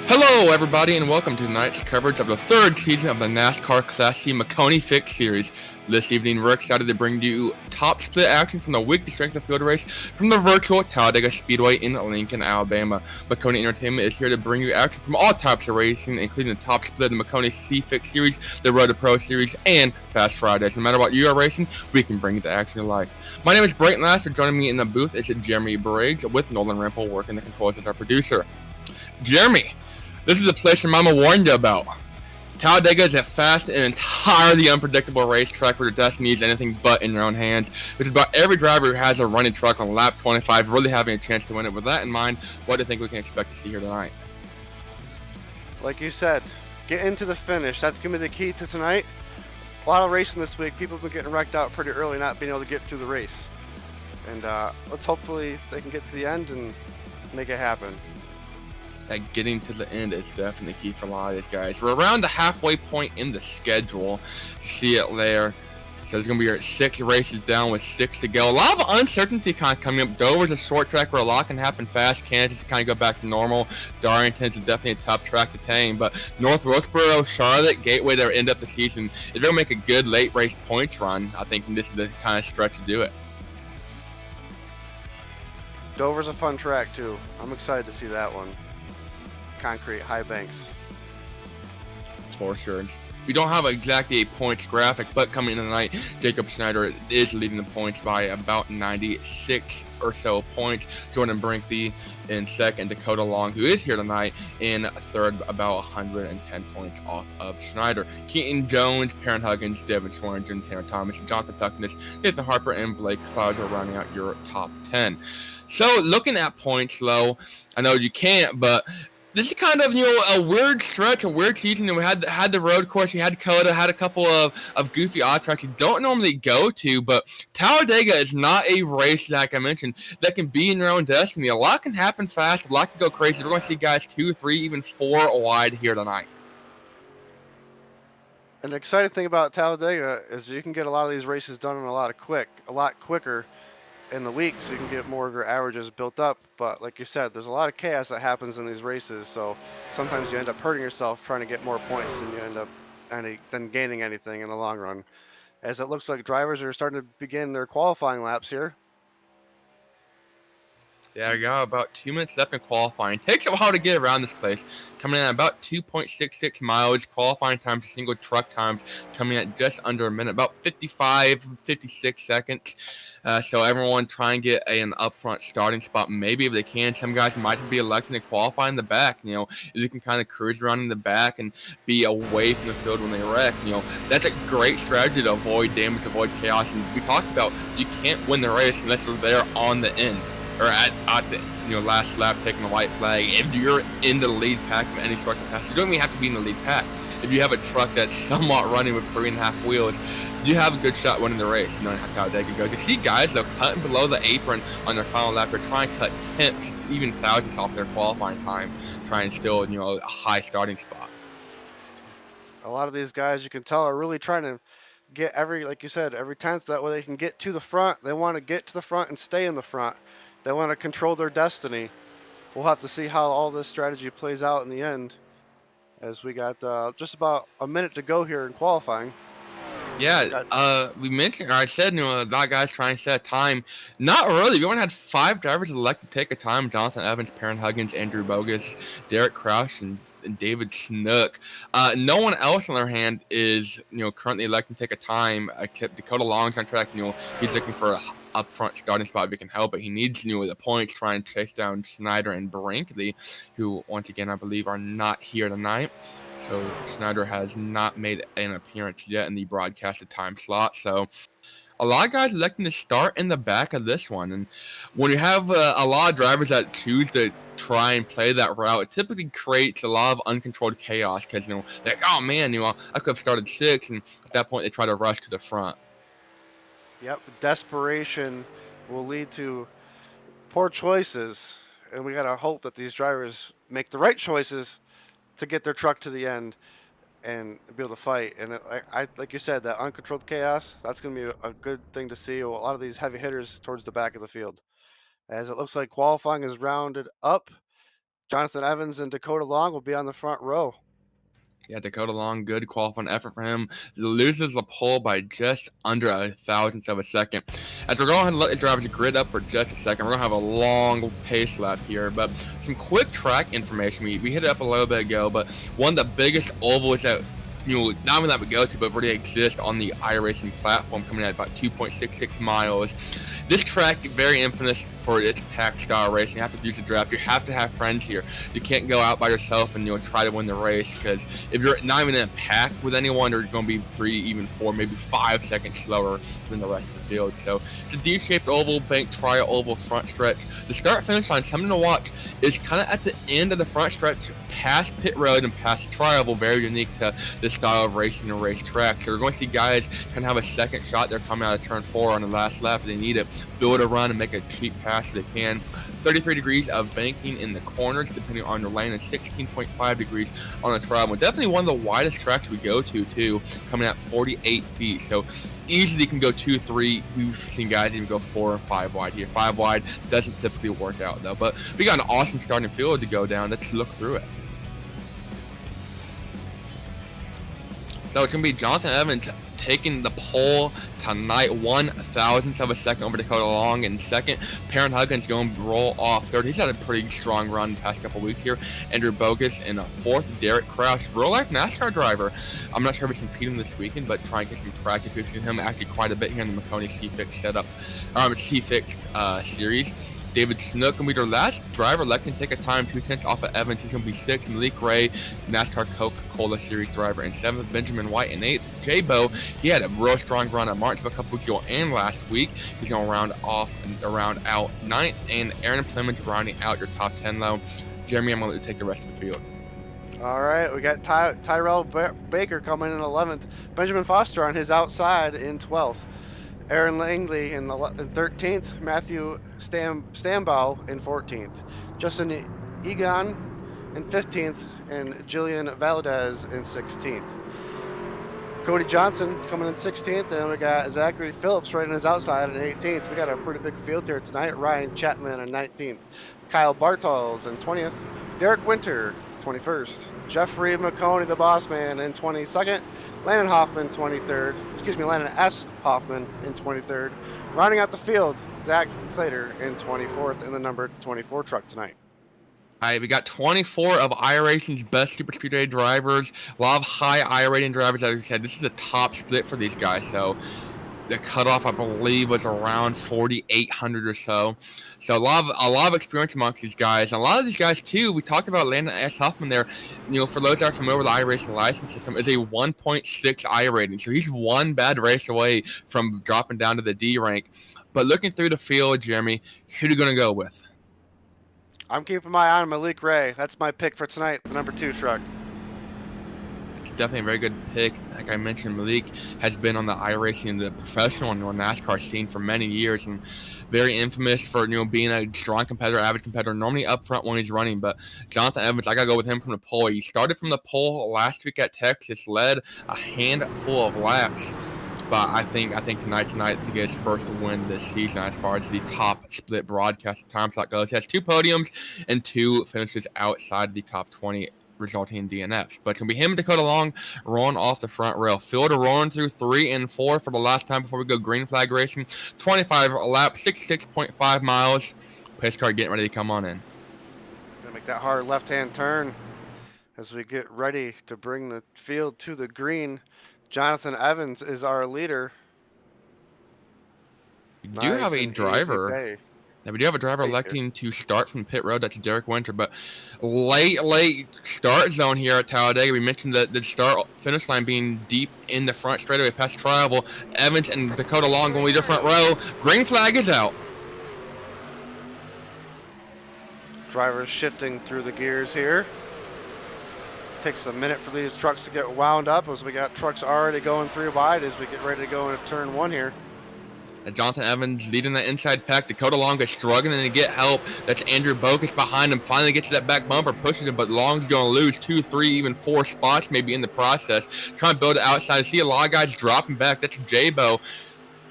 Hello, everybody, and welcome to tonight's coverage of the third season of the NASCAR Class C Maconi Fixed Series. This evening, we're excited to bring you top split action from the weekly strength of field race from the virtual Talladega Speedway in Lincoln, Alabama. Maconi Entertainment is here to bring you action from all types of racing, including the top split of the Maconi C Fixed Series, the Road to Pro Series, and Fast Fridays. No matter what you are racing, we can bring you the action to life. My name is Brayton Laster. Joining me in the booth is Jeremy Briggs, with Nolan Rampel working the controls as our producer. Jeremy, this is a place your mama warned you about. Talladega is a fast and entirely unpredictable racetrack where your destiny is anything but in your own hands. Which is about every driver who has a running truck on lap 25 really having a chance to win it. With that in mind, what do you think we can expect to see here tonight? Like you said, get into the finish. That's going to be the key to tonight. A lot of racing this week. People have been getting wrecked out pretty early, not being able to get through the race. And let's hopefully they can get to the end and make it happen. That getting to the end is definitely key for a lot of these guys. We're around the halfway point in the schedule. See it there. So there's going to be 6 races down with 6 to go. A lot of uncertainty kind of coming up. Dover's a short track where a lot can happen fast. Kansas kind of go back to normal. Darlington's definitely a tough track to tame. But North Wilkesboro, Charlotte, Gateway, they'll end up the season. If they'll make a good late race points run, I think this is the kind of stretch to do it. Dover's a fun track too. I'm excited to see that one. Concrete, high banks. For sure. We don't have exactly a points graphic, but coming in tonight, Jacob Schneider is leading the points by about 96 or so points. Jordan Brinkley in second, Dakota Long, who is here tonight, in third, about 110 points off of Schneider. Keaton Jones, Perrin Huggins, Devin Swearinger, Tanner Thomas, Jonathan Tuckness, Nathan Harper, and Blake Clouds are rounding out your top 10. So looking at points, low, I know you can't, but this is kind of, a weird stretch, a weird season. We had the road course, we had Coda, had a couple of goofy odd tracks you don't normally go to, but Talladega is not a race, like I mentioned, that can be in your own destiny. A lot can happen fast, a lot can go crazy. We're going to see guys 2, 3, even 4 wide here tonight. And the exciting thing about Talladega is you can get a lot of these races done in a lot quicker in the week, so you can get more of your averages built up. But like you said, there's a lot of chaos that happens in these races, so sometimes you end up hurting yourself trying to get more points than you end up than gaining anything in the long run. As it looks like drivers are starting to begin their qualifying laps here. Yeah, we got about 2 minutes left in qualifying. Takes a while to get around this place. Coming in at about 2.66 miles. Qualifying times, single truck times, coming at just under a minute, about 55, 56 seconds. So everyone try and get an upfront starting spot, maybe if they can. Some guys might be electing to qualify in the back. If you can kind of cruise around in the back and be away from the field when they wreck. That's a great strategy to avoid damage, avoid chaos. And we talked about you can't win the race unless you're there on the end, or at the last lap taking the white flag. If you're in the lead pack of any sort of capacity, you don't even have to be in the lead pack. If you have a truck that's somewhat running with 3.5 wheels, you have a good shot winning the race, knowing how Talladega goes. You see guys, though, cutting below the apron on their final lap. They're trying to cut tenths, even thousandths off their qualifying time, trying to steal, a high starting spot. A lot of these guys, you can tell, are really trying to get like you said, every tenth. That way they can get to the front. They want to get to the front and stay in the front. They want to control their destiny. We'll have to see how all this strategy plays out in the end, as we got just about a minute to go here in qualifying. Yeah, we mentioned, or I said, a lot of guys trying to set a time. Not really. We only had 5 drivers elect to take a time. Jonathan Evans, Perrin Huggins, Andrew Bogus, Derek Crouch, and David Snook. No one else on their hand is, currently electing to take a time except Dakota Long's on track. He's looking for a upfront starting spot if he can help it. He needs, the points trying to chase down Schneider and Brinkley, who, once again, I believe are not here tonight. So Schneider has not made an appearance yet in the broadcasted time slot. So a lot of guys electing to start in the back of this one. And when you have a lot of drivers that choose to try and play that route, it typically creates a lot of uncontrolled chaos because, they're like, oh man, I could have started 6. And at that point, they try to rush to the front. Yep, desperation will lead to poor choices. And we got to hope that these drivers make the right choices to get their truck to the end and be able to fight. And I like you said, that uncontrolled chaos, that's going to be a good thing to see. A lot of these heavy hitters towards the back of the field. As it looks like qualifying is rounded up, Jonathan Evans and Dakota Long will be on the front row. Yeah, Dakota Long, good qualifying effort for him. Loses the pole by just under a thousandth of a second. As we're going to let the drivers grid up for just a second, we're going to have a long pace lap here. But some quick track information. We hit it up a little bit ago, but one of the biggest ovals that not even that we go to, but already exist on the iRacing platform, coming at about 2.66 miles. This track, very infamous for its pack style racing. You have to use the draft. You have to have friends here. You can't go out by yourself and try to win the race, because if you're not even in a pack with anyone, you're going to be 3, even 4, maybe 5 seconds slower than the rest of the field. So it's a D-shaped oval, bank trial oval front stretch. The start-finish line, something to watch, is kind of at the end of the front stretch, past pit road and past trial oval, very unique to this style of racing and racetrack. So we're going to see guys kind of have a second shot. They're coming out of turn 4 on the last lap. They need it, build a run and make a cheap pass if they can. 33 degrees of banking in the corners, depending on your lane, and 16.5 degrees on the trial. Definitely one of the widest tracks we go to, too, coming at 48 feet. So easily can go 2, 3. We've seen guys even go 4 and 5 wide here. 5 wide doesn't typically work out, though. But we got an awesome starting field to go down. Let's look through it. So it's going to be Jonathan Evans taking the pole tonight, 1,000th of a second over Dakota Long in second. Perrin Huggins going to roll off third. He's had a pretty strong run the past couple weeks here. Andrew Bogus in fourth. Derek Kraus, real-life NASCAR driver. I'm not sure if he's competing this weekend, but trying to get some practice. We've seen him actually quite a bit here in the Maconi C Fixed C Fixed Series. David Snook will be their last driver electing to take a time 2/10 off of Evans. He's going to be 6th. Malik Ray, NASCAR Coca-Cola Series driver, in 7th. Benjamin White in 8th. J-Bo, he had a real strong run at Martinsville a couple weeks ago and last week. He's going to round out 9th. And Aaron Clemens rounding out your top 10 low. Jeremy, I'm going to let you take the rest of the field. All right, we got Tyrell Baker coming in 11th. Benjamin Foster on his outside in 12th. Aaron Langley in 13th, Matthew Stambaugh in 14th, Justin Egan in 15th, and Jillian Valdez in 16th. Cody Johnson coming in 16th, and we got Zachary Phillips right on his outside in 18th. We got a pretty big field here tonight. Ryan Chapman in 19th, Kyle Bartels in 20th, Derek Winter 21st, Jeffrey Maconi, the boss man, in 22nd, Landon Hoffman 23rd, Landon S. Hoffman in 23rd. Rounding out the field, Zach Clater in 24th in the number 24 truck tonight. All right, we got 24 of iRacing's best super speedway drivers. A lot of high I rating drivers. As we said, this is the top split for these guys. So the cutoff, I believe, was around 4,800 or so. So a lot of experience amongst these guys. And a lot of these guys, too, we talked about Landon S. Hoffman there. For those that are familiar with the iRacing license system, is a 1.6 I rating. So he's one bad race away from dropping down to the D rank. But looking through the field, Jeremy, who are you going to go with? I'm keeping my eye on Malik Ray. That's my pick for tonight, the number 2 truck. It's definitely a very good pick. Like I mentioned, Malik has been on the iRacing, the professional and NASCAR scene for many years, and very infamous for being a strong competitor, avid competitor, normally up front when he's running. But Jonathan Evans, I gotta go with him from the pole. He started from the pole last week at Texas, led a handful of laps. But I think tonight to get his first win this season as far as the top split broadcast time slot goes. He has 2 podiums and 2 finishes outside of the top 20, resulting in DNFs. But it's going to be him and Dakota Long rolling off the front rail. Fielder rolling through 3 and 4 for the last time before we go green flag racing. 25 laps, 66.5 miles. Pace car getting ready to come on in. Gonna make that hard left-hand turn as we get ready to bring the field to the green. Jonathan Evans is our leader. We do have a driver. Yeah, we do have a driver electing to start from pit road. That's Derek Winter. But late start zone here at Talladega. We mentioned the start finish line being deep in the front straightaway past Trial. Evans and Dakota Long going to lead the front row. Green flag is out. Drivers shifting through the gears here. Takes a minute for these trucks to get wound up as we got trucks already going 3 wide as we get ready to go into turn 1 here. And Jonathan Evans leading the inside pack. Dakota Long is struggling to get help. That's Andrew Bogus behind him. Finally gets to that back bumper, pushes him, but Long's going to lose 2, 3, even 4 spots maybe in the process. Trying to build it outside. I see a lot of guys dropping back. That's J-Bo.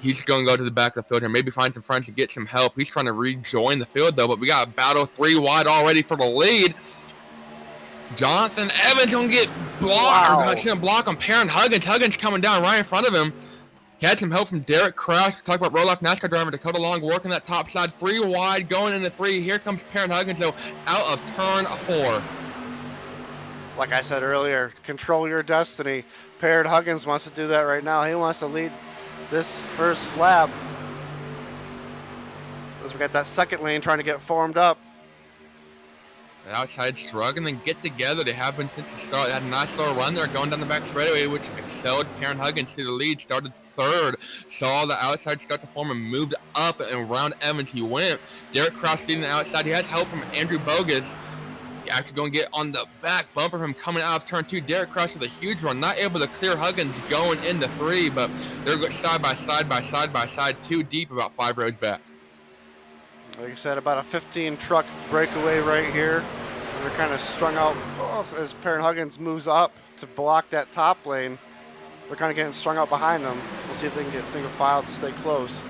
He's going to go to the back of the field here, maybe find some friends to get some help. He's trying to rejoin the field, though, but we got a battle 3 wide already for the lead. Jonathan Evans going to get blocked, or going to block on Perrin Huggins. Huggins coming down right in front of him. He had some help from Derek Kraus. Talk about real-life NASCAR driver Dakota Long working that top side. 3 wide, going into 3. Here comes Perrin Huggins, though, out of turn 4. Like I said earlier, control your destiny. Perrin Huggins wants to do that right now. He wants to lead this first lap. As we got that second lane trying to get formed up. The outside struggling to get together. They have been since the start. They had a nice little run there going down the back straightaway, which excelled Perrin Huggins to the lead. Started 3rd. Saw the outside start to form and moved up and around Evans he went. Derek Kraus leading the outside. He has help from Andrew Bogus. He actually going to get on the back bumper from coming out of turn 2. Derek Kraus with a huge run. Not able to clear Huggins going into 3, but they're going side by side, 2 deep, about 5 rows back. Like I said, about a 15 truck breakaway right here. And they're kind of strung out as Perrin Huggins moves up to block that top lane. They're kind of getting strung out behind them. We'll see if they can get single file to stay close.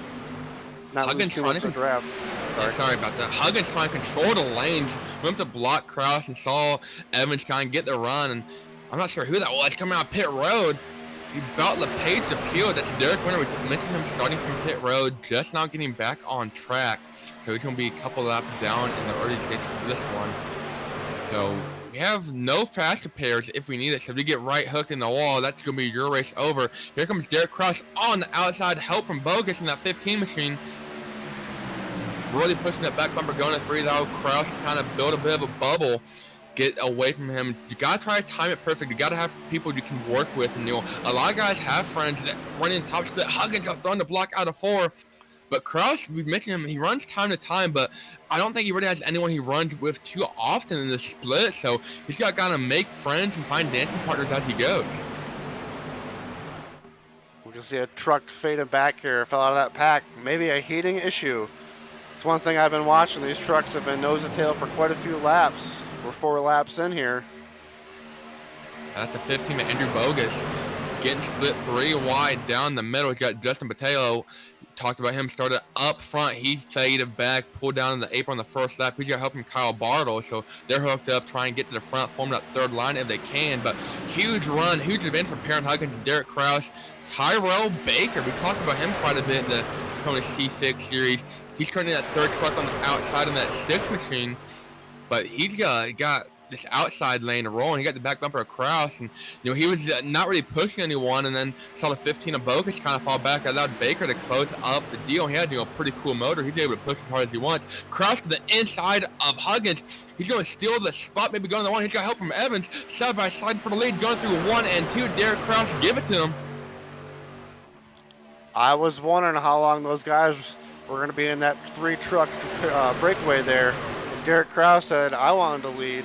Not lose too much of the draft. Sorry about that. Huggins trying to control the lanes. Went to block Kraus and saw Evans kind of get the run. And I'm not sure who that was coming out pit road. He about to page the field. That's Derek Winter. We mentioned him starting from pit road, just now getting back on track. So he's going to be a couple laps down in the early stages for this one. So we have no faster pairs if we need it. So if we get right hooked in the wall, that's going to be your race over. Here comes Derek Kraus on the outside. Help from Bogus in that 15 machine. Really pushing that back bumper going to 3, though. Kraus kind of build a bit of a bubble. Get away from him. You got to try to time it perfect. You got to have people you can work with. And, a lot of guys have friends that run in top split. Huggins are throwing the block out of 4. But Kraus, we've mentioned him, he runs time to time, but I don't think he really has anyone he runs with too often in the split, so he's got to kind of make friends and find dancing partners as he goes. We can see a truck fading back here, fell out of that pack. Maybe a heating issue. It's one thing I've been watching. These trucks have been nose to tail for quite a few laps. We're 4 laps in here. That's a 15 to Andrew Bogus. Getting split 3 wide down the middle. He's got Justin Pateo. Talked about him, started up front. He faded back, pulled down in the apron on the first lap. He's got help from Kyle Bartle, so they're hooked up, trying to get to the front, form that 3rd line if they can. But huge run, huge advantage for Perrin Huggins and Derek Kraus. Tyrell Baker, we've talked about him quite a bit in the Maconi C Fixed Series. He's turning that 3rd truck on the outside in that 6 machine, but he's got this outside lane rolling. He got the back bumper of Kraus, and he was not really pushing anyone, and then saw the 15 of Bogus kind of fall back. That allowed Baker to close up the deal. He had a pretty cool motor. He's able to push as hard as he wants. Kraus to the inside of Huggins. He's going to steal the spot, maybe going to the 1. He's got help from Evans, side by side for the lead, going through 1 and 2. Derek Kraus, give it to him. I was wondering how long those guys were going to be in that 3 truck breakaway there. Derek Kraus said, I wanted to lead.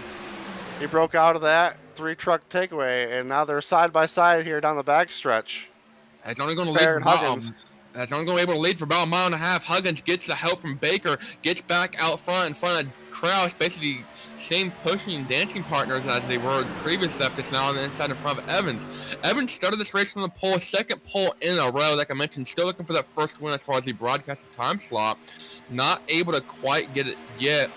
He broke out of that 3 truck takeaway, and now they're side by side here down the back stretch. That's only going to lead for that's only going to be able to lead for about a mile and a half. Huggins gets the help from Baker, gets back out front in front of Kraus, basically same pushing dancing partners as they were the previous lap. It's now on the inside in front of Evans. Evans started this race from the pole, 2nd pole in a row. Like I mentioned, still looking for that first win as far as the broadcasted time slot. Not able to quite get it yet.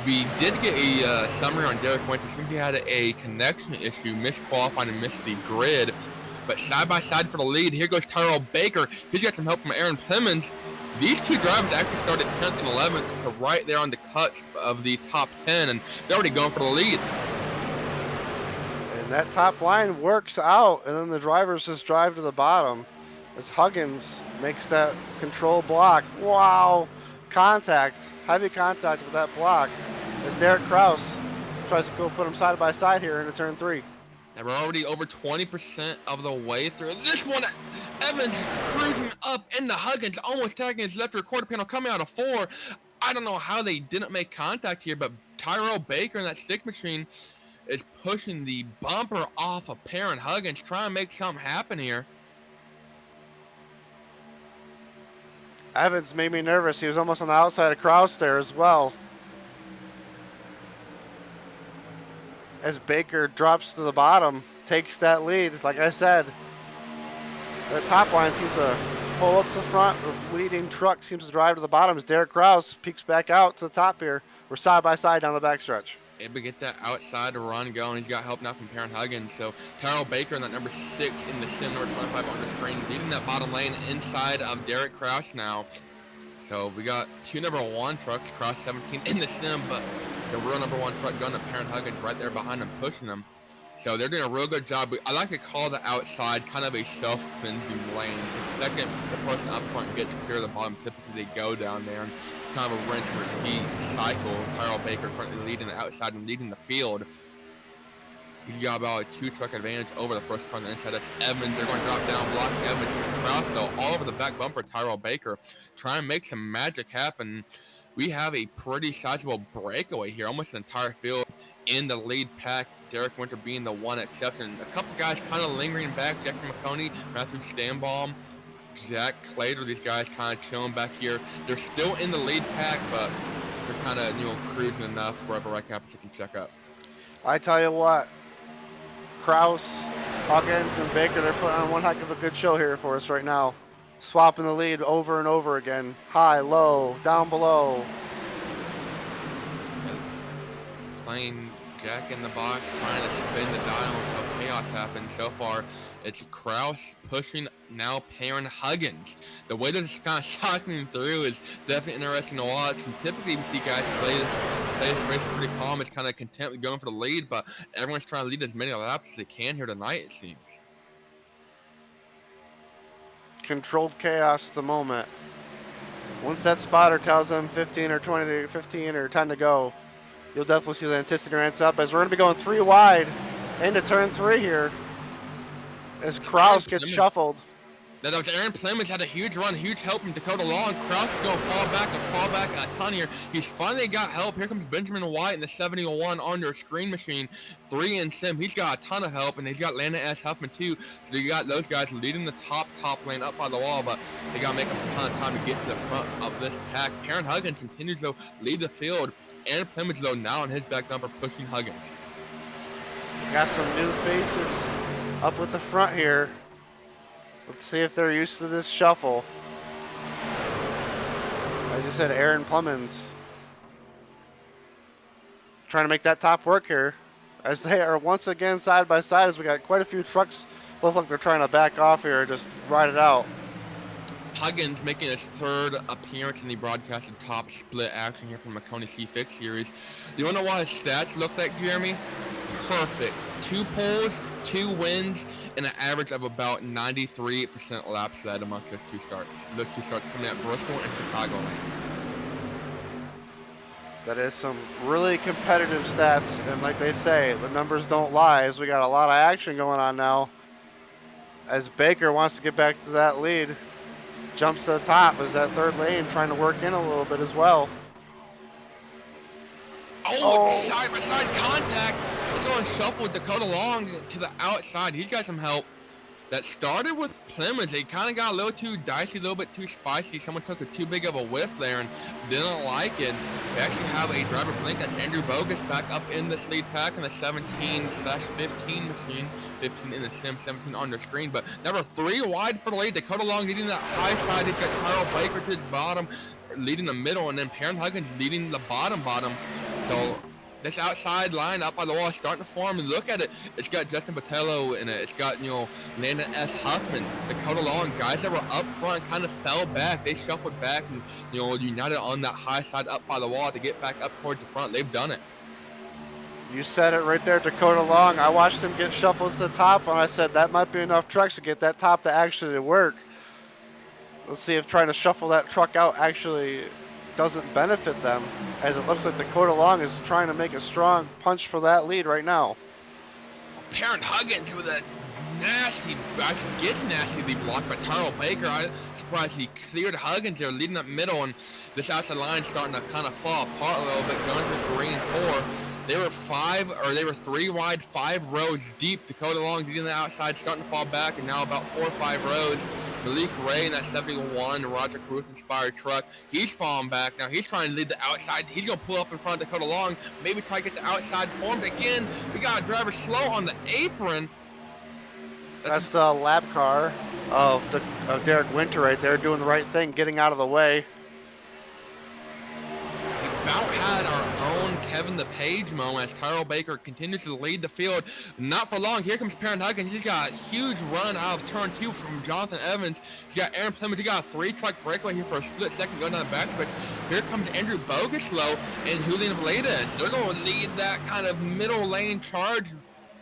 We did get a summary on Derek Winter. Seems he had a connection issue, missed qualifying and missed the grid. But side by side for the lead, here goes Tyrell Baker. He's got some help from Aaron Clemens. These 2 drivers actually started 10th and 11th, so right there on the cusp of the top 10, and they're already going for the lead. And that top line works out, and then the drivers just drive to the bottom as Huggins makes that control block. Wow, contact. Heavy contact with that block as Derek Kraus tries to go put him side by side here into turn 3. And we're already over 20% of the way through. This one, Evans cruising up into Huggins, almost tagging his left rear quarter panel, coming out of 4. I don't know how they didn't make contact here, but Tyrell Baker in that 6 machine is pushing the bumper off of Perrin Huggins, trying to make something happen here. Evans made me nervous. He was almost on the outside of Kraus there as well. As Baker drops to the bottom, takes that lead. Like I said, the top line seems to pull up to the front. The leading truck seems to drive to the bottom as Derek Kraus peeks back out to the top here. We're side by side down the backstretch. Able to get that outside run going. He's got help now from Perrin Huggins. So Tyrell Baker in that number 6 in the sim, number 25 on the screen, leading that bottom lane inside of Derek Kraus now. So we got 2 number 1 trucks, Kraus 17 in the sim, but the real number 1 truck gun to Perrin Huggins right there behind him, pushing him. So they're doing a real good job. I like to call the outside kind of a self-cleansing lane. The second the person up front gets clear of the bottom, typically they go down there and kind of a rinse and repeat cycle. Tyrell Baker currently leading the outside and leading the field. He's got about a 2 truck advantage over the first car on the inside. That's Evans. They're going to drop down, block Evans from the Kraus. So all over the back bumper, Tyrell Baker trying to make some magic happen. We have a pretty sizable breakaway here, almost an entire field in the lead pack. Derek Winter being the one exception. A couple guys kind of lingering back. Jeffrey Maconi, Matthew Stanbaum, Zach Clater. These guys kind of chilling back here. They're still in the lead pack, but they're kind of, cruising enough wherever wreck happens they can check up. I tell you what, Kraus, Huggins, and Baker, they're putting on one heck of a good show here for us right now. Swapping the lead over and over again. High, low, down below. Playing Jack in the box, trying to spin the dial until chaos happens. So far, it's Kraus pushing now Perrin Huggins. The way that it's kind of shocking through is definitely interesting to watch. And typically we see guys play this race pretty calm. It's kind of content with going for the lead, but everyone's trying to lead as many laps as they can here tonight, it seems. Controlled chaos at the moment. Once that spotter tells them 15 or 20 to 15 or 10 to go, you'll definitely see the intensity ramps up as we're going to be going 3 wide into turn 3 here as Kraus gets shuffled. That was Aaron Plemons had a huge run, huge help from Dakota Long. Kraus is going to fall back a ton here. He's finally got help. Here comes Benjamin White in the 71 on their screen machine. 3 in sim. He's got a ton of help, and he's got Landon S. Huffman too. So you got those guys leading the top lane up by the wall, but they got to make up a ton of time to get to the front of this pack. Perrin Huggins continues to lead the field. Aaron Plemons, though, now on his back number, pushing Huggins. Got some new faces up with the front here. Let's see if they're used to this shuffle. I just said Aaron Plemons trying to make that top work here as they are once again side by side as we got quite a few trucks. Looks like they're trying to back off here, just ride it out. Huggins making his 3rd appearance in the broadcasted top split action here from Maconi C Fixed Series. Do you want to know what his stats look like, Jeremy? Perfect. 2 poles, 2 wins, and an average of about 93% laps led amongst those 2 starts. Those 2 starts coming at Bristol and Chicago lane. That is some really competitive stats, and like they say, the numbers don't lie as we got a lot of action going on now as Baker wants to get back to that lead. Jumps to the top as that 3rd lane trying to work in a little bit as well. Oh, side-by-side contact. He's going to shuffle Dakota Long to the outside. He's got some help. That started with Plemons. They kind of got a little too dicey, a little bit too spicy. Someone took too big of a whiff there and didn't like it. They actually have a driver blink. That's Andrew Bogus back up in this lead pack in the 17/15 machine. 15 in the sim, 17 on the screen. But number 3 wide for the lead. Dakota Long leading that high side. He's got Tyrell Baker to his bottom, leading the middle, and then Perrin Huggins leading the bottom. So this outside line up by the wall is starting to form, and look at it. It's got Justin Botello in it. It's got, Landon S. Huffman, Dakota Long, guys that were up front kind of fell back. They shuffled back and, united on that high side up by the wall to get back up towards the front. They've done it. You said it right there, Dakota Long. I watched him get shuffled to the top, and I said that might be enough trucks to get that top to actually work. Let's see if trying to shuffle that truck out actually doesn't benefit them, as it looks like Dakota Long is trying to make a strong punch for that lead right now. Perrin Huggins with a nasty, actually gets nastily blocked by Tyrell Baker. I'm surprised he cleared Huggins there, leading up middle, and this outside line starting to kind of fall apart a little bit, going through 3 and 4. They were 3 wide, 5 rows deep. Dakota Long leading the outside, starting to fall back, and now about 4 or 5 rows. Malik Ray in that 71 Roger Caruth inspired truck, he's falling back. Now he's trying to lead the outside. He's going to pull up in front of Dakota Long, maybe try to get the outside formed again. We got a driver slow on the apron. That's the lap car. of Derek Winter right there, doing the right thing, getting out of the way. We about had our own Kevin the Page moment as Tyrell Baker continues to lead the field. Not for long. Here comes Perrin Huggins. He's got a huge run out of turn 2 from Jonathan Evans. He's got Aaron Plymouth. He got a 3-truck breakaway here for a split second going down the backstretch. Here comes Andrew Bogaslow and Julian Villedas. They're going to lead that kind of middle lane charge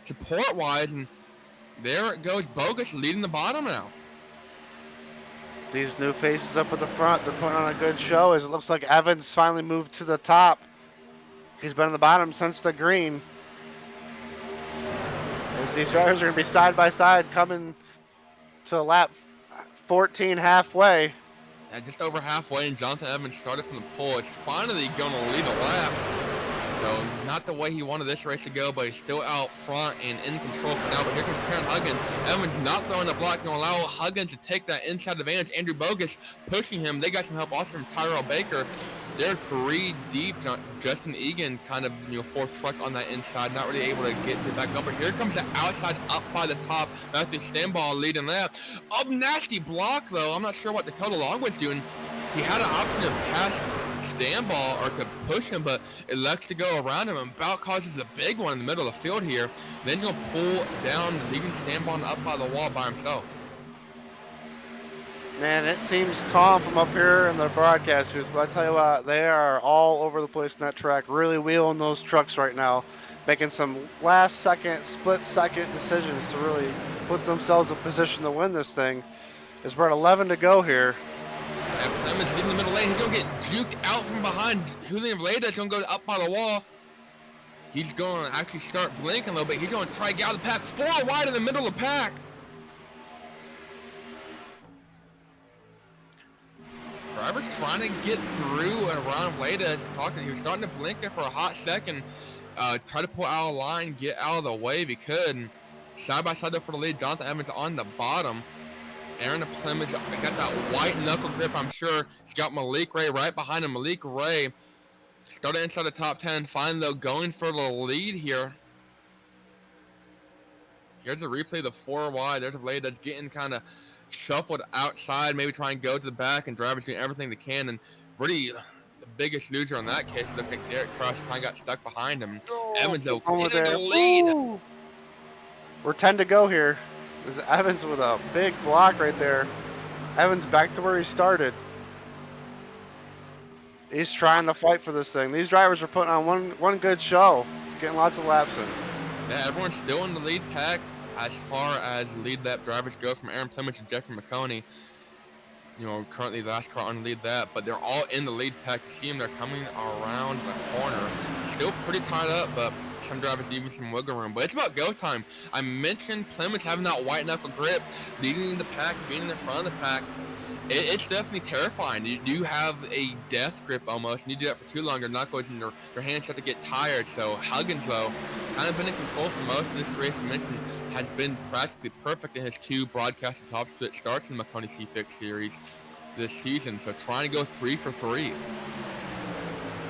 support-wise, and there it goes. Bogus leading the bottom now. These new faces up at the front, they're putting on a good show as it looks like Evans finally moved to the top. He's been on the bottom since the green. As these drivers are going to be side by side coming to lap 14 halfway. Yeah, just over halfway, and Jonathan Evans started from the pole. It's finally going to lead a lap. So not the way he wanted this race to go, but he's still out front and in control for now. But here comes Perrin Huggins. Evans not throwing the block, going to allow Huggins to take that inside advantage. Andrew Bogus pushing him. They got some help also from Tyrell Baker. They're 3 deep. Justin Egan kind of, fourth truck on that inside, not really able to get to back up. But here comes the outside up by the top. Matthew Stanball leading that. Nasty block, though. I'm not sure what Dakota Long was doing. He had an option to pass Stanball or to push him, but elects to go around him and about causes a big one in the middle of the field here. Then he's going to pull down, leaving Stanball up by the wall by himself. Man, it seems calm from up here in the broadcast booth. But I tell you what, they are all over the place in that track, really wheeling those trucks right now, making some last-second, split-second decisions to really put themselves in position to win this thing. As we're at 11 to go here. And Clemens in the middle lane. He's going to get juked out from behind. Julian Villedas is going to go up by the wall. He's going to actually start blinking a little bit. He's going to try to get out of the pack. 4 wide in the middle of the pack. Driver's trying to get through and around Villedas. He was starting to blink there for a hot second. Try to pull out of the line, get out of the way if he could. And side by side there for the lead. Jonathan Evans on the bottom. Aaron Plymouth got that white knuckle grip, I'm sure. He's got Malik Ray right behind him. Malik Ray started inside the top 10. Finally, though, going for the lead here. Here's a replay of the 4 wide. There's a blade that's getting kind of shuffled outside, maybe try and go to the back, and drivers doing everything they can. And really, the biggest loser in that case looked like Derek Cross kind of got stuck behind him. Evans, though, continuing to lead. Ooh. We're 10 to go here. This is Evans with a big block right there. Evans back to where he started. He's trying to fight for this thing. These drivers are putting on one good show, getting lots of laps in. Yeah, everyone's still in the lead pack as far as lead lap drivers go, from Aaron Plymouth to Jeffrey Maconi. Currently the last car on the lead lap, but they're all in the lead pack. You see them, they're coming around the corner. Still pretty tied up, but some drivers leaving some wiggle room. But it's about go time. I mentioned Plymouth having that white knuckle grip, leading the pack, being in the front of the pack. It's definitely terrifying. You do have a death grip almost, and you do that for too long, your knuckles and your hands start to get tired. So Huggins, though, kind of been in control for most of this race. You mentioned has been practically perfect in his 2 broadcasted top split starts in the Maconi C Fixed Series this season. So trying to go 3 for 3.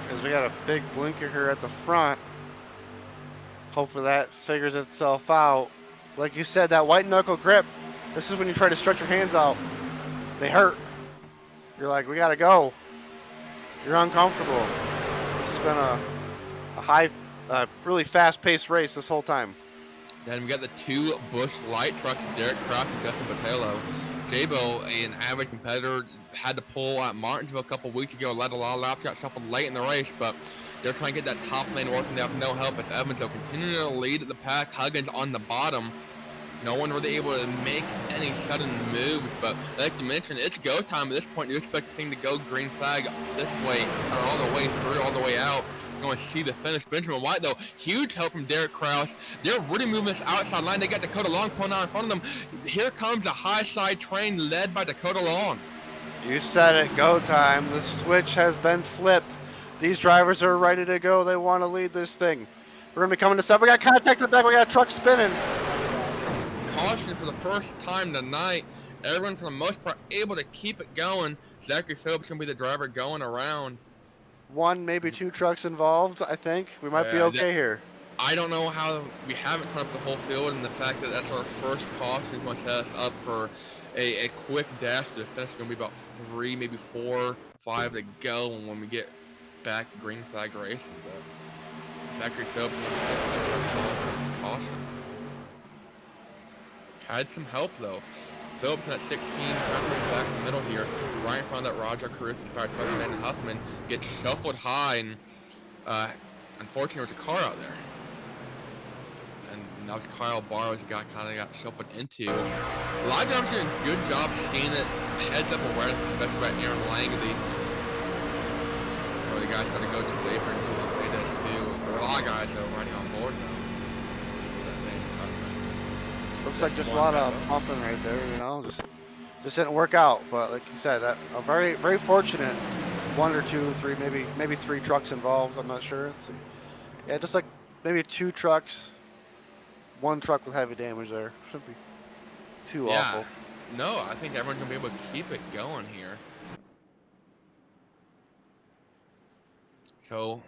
Because we got a big blinker here at the front. Hopefully that figures itself out. Like you said, that white knuckle grip, this is when you try to stretch your hands out. They hurt. You're like, we gotta go. You're uncomfortable. This has been a really fast-paced race this whole time. Then we got the 2 Busch Light trucks, Derek Cross and Justin Botello. Jabo, an avid competitor, had to pull at Martinsville a couple weeks ago, led a lot of laps, got shuffled late in the race, but they're trying to get that top lane working. They have no help as Evans will continue to lead the pack. Huggins on the bottom. No one really able to make any sudden moves, but like you mentioned, it's go time at this point. You expect the thing to go green flag this way, or all the way through, all the way out. Going to see the finish. Benjamin White, though, huge help from Derek Krause. They're really moving this outside line. They got Dakota Long pulling out in front of them. Here comes a high side train led by Dakota Long. You said it, go time. The switch has been flipped. These drivers are ready to go. They want to lead this thing. We're going to be coming to stuff. We got contact in the back. We got a truck spinning. Caution for the first time tonight. Everyone, for the most part, able to keep it going. Zachary Phillips going to be the driver going around. 1, maybe 2 trucks involved, I think. We might be okay here. I don't know how we haven't turned up the whole field, and the fact that that's our first caution is going to set us up for a quick dash to the finish. It's going to be about 3, maybe 4, 5 to go when we get back green flag racing. But Zachary Phillips caution. Had some help though. Phillips in at 16, trying to push back in the middle here. Right in front of that Roger Carruth-inspired truck, and Huffman gets shuffled high, and unfortunately there was a car out there. And that was Kyle Barrows who kind of got shuffled into. A lot of drivers doing a good job seeing it, heads up awareness, especially by Aaron Langley. Where the guys got to go to the apron to play this too. A lot of guys that are riding on board now. Looks like just a lot of pumping right there, you know, just didn't work out. But like you said, a very, very fortunate 1 or 2, 3, maybe 3 trucks involved. I'm not sure. Yeah, just like maybe 2 trucks, 1 truck with heavy damage there. Shouldn't be too awful. No, I think everyone's gonna be able to keep it going here. So,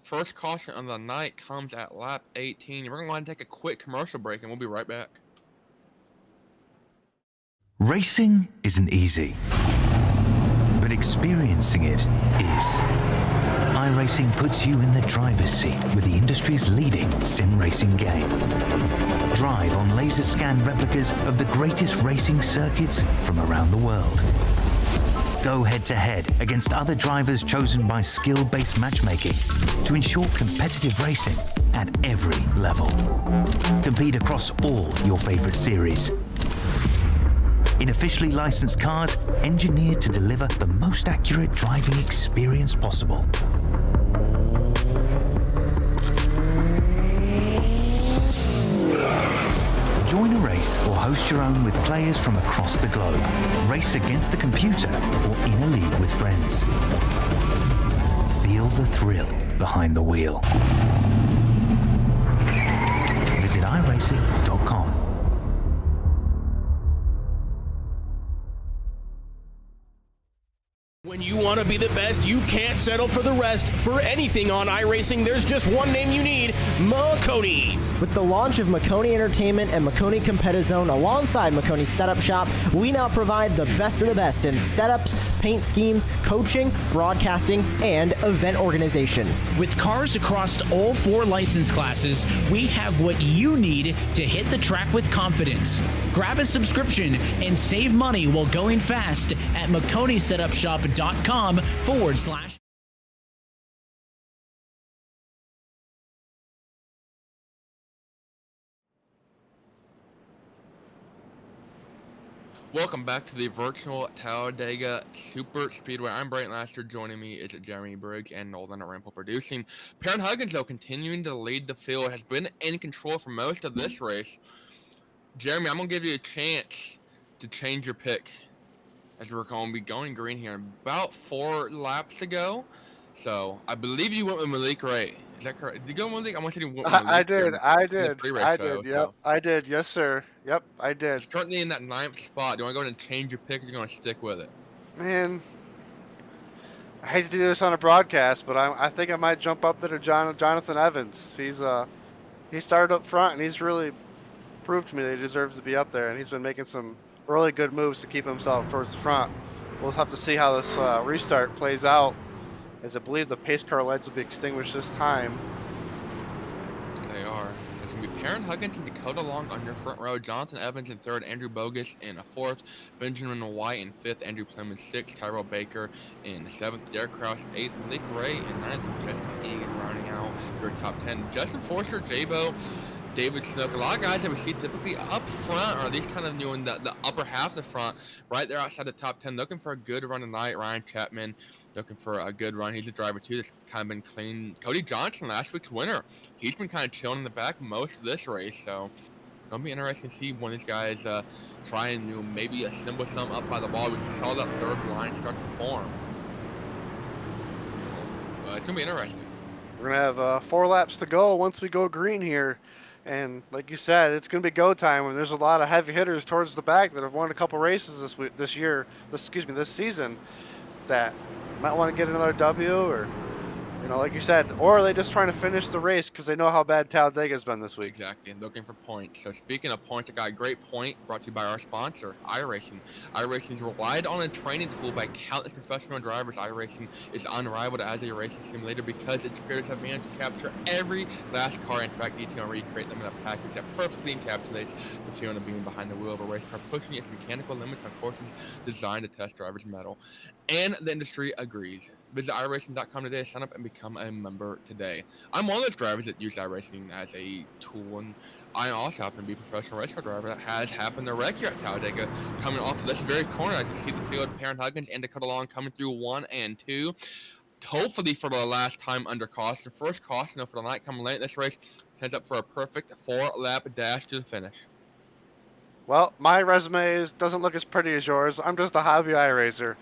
first caution of the night comes at lap 18. We're gonna want to take a quick commercial break, and we'll be right back. Racing isn't easy, but experiencing it is. iRacing puts you in the driver's seat with the industry's leading sim racing game. Drive on laser scan replicas of the greatest racing circuits from around the world. Go head-to-head against other drivers chosen by skill-based matchmaking to ensure competitive racing at every level. Compete across all your favorite series. In officially licensed cars, engineered to deliver the most accurate driving experience possible. Join a race or host your own with players from across the globe. Race against the computer or in a league with friends. Feel the thrill behind the wheel. Visit iRacing.com. When you want to be the best, you can't settle for the rest. For anything on iRacing, there's just one name you need, Maconi. With the launch of Maconi Entertainment and Maconi Competizone alongside Maconi Setup Shop, we now provide the best of the best in setups, paint schemes, coaching, broadcasting, and event organization. With cars across all 4 license classes, we have what you need to hit the track with confidence. Grab a subscription and save money while going fast at MaconiSetupShop.com/. Welcome back to the virtual Talladega Super Speedway. I'm Brayton Laster. Joining me is Jeremy Briggs and Nolan Rampo producing. Perrin Huggins, though, continuing to lead the field, has been in control for most of this race. Jeremy, I'm going to give you a chance to change your pick, as we're going to be going green here in about 4 laps to go. So, I believe you went with Malik Ray. Is that correct? Did you go with Malik? I want you to went with Malik. I did. Yep, So. I did. Yes, sir. Yep, I did. He's currently in that 9th spot. Do you want to go ahead and change your pick, or are you going to stick with it? Man, I hate to do this on a broadcast, but I think I might jump up there to Jonathan Evans. He started up front, and he's really proved to me that he deserves to be up there, and he's been making some really good moves to keep himself towards the front. We'll have to see how this restart plays out, as I believe the pace car lights will be extinguished this time. They are. So it's going to be Perrin Huggins and Dakota Long on your front row, Jonathan Evans in 3rd, Andrew Bogus in 4th, Benjamin White in 5th, Andrew Plum in 6th, Tyrell Baker in 7th, Derek Krause 8th, Malik Ray in 9th, and Justin Egan rounding out your top 10. Justin Forster, J-Bo, David Snook, a lot of guys that we see typically up front, or at least kind of doing the upper half of the front, right there outside the top 10, looking for a good run tonight. Ryan Chapman looking for a good run. He's a driver too that's kind of been clean. Cody Johnson, last week's winner, he's been kind of chilling in the back most of this race, so gonna be interesting to see when these guys try and maybe assemble some up by the wall. We saw that 3rd line start to form. It's gonna be interesting. We're gonna have 4 laps to go once we go green here. And like you said, it's going to be go time, and there's a lot of heavy hitters towards the back that have won a couple races this season, that might want to get another W or You know, like you said, or are they just trying to finish the race because they know how bad Talladega's been this week? Exactly, and looking for points. So speaking of points, I got a great point brought to you by our sponsor, iRacing. iRacing is relied on a training tool by countless professional drivers. iRacing is unrivaled as a racing simulator because its creators have managed to capture every last car and track detail and recreate them in a package that perfectly encapsulates the feeling of being behind the wheel of a race car, pushing its mechanical limits on courses designed to test drivers' mettle. And the industry agrees. Visit iRacing.com today, sign up, and become a member today. I'm one of those drivers that use iRacing as a tool, and I also happen to be a professional race car driver that has happened to wreck here at Talladega, coming off of this very corner. As you see the field, Perrin Huggins and Dakota Long coming through 1 and 2. Hopefully for the last time under caution. First caution, though, for the night coming late in this race, sets up for a perfect 4-lap dash to the finish. Well, my resume doesn't look as pretty as yours. I'm just a hobby iRacer.